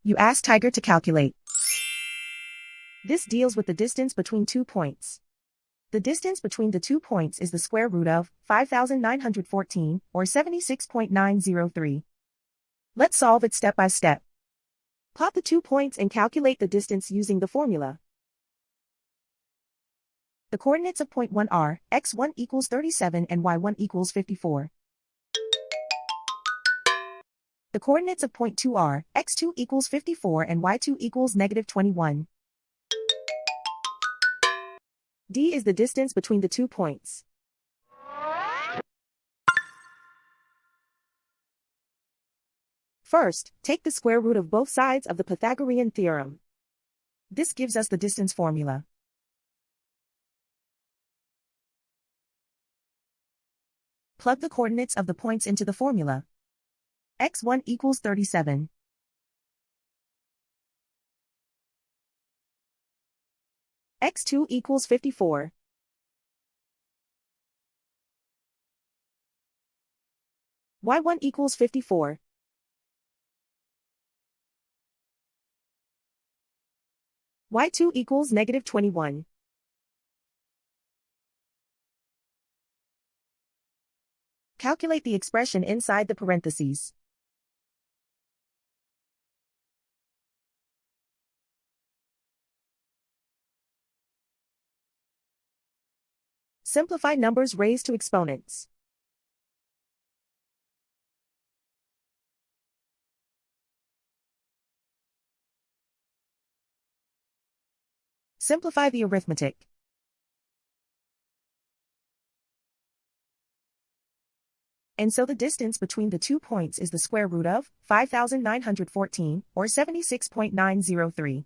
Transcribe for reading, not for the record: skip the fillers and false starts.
You ask Tiger to calculate. This deals with the distance between 2 points. The distance between the 2 points is the square root of 5,914, or 76.903. Let's solve it step by step. Plot the 2 points and calculate the distance using the formula. The coordinates of point 1 are x1 equals 37 and y1 equals 54. The coordinates of point 2 are x2 equals 54 and y2 equals -21. D is the distance between the 2 points. First, take the square root of both sides of the Pythagorean theorem. This gives us the distance formula. Plug the coordinates of the points into the formula. x1 equals 37. x2 equals 54. y1 equals 54. y2 equals -21. Calculate the expression inside the parentheses. Simplify numbers raised to exponents. Simplify the arithmetic. And so the distance between the 2 points is the square root of 5,914, or 76.903.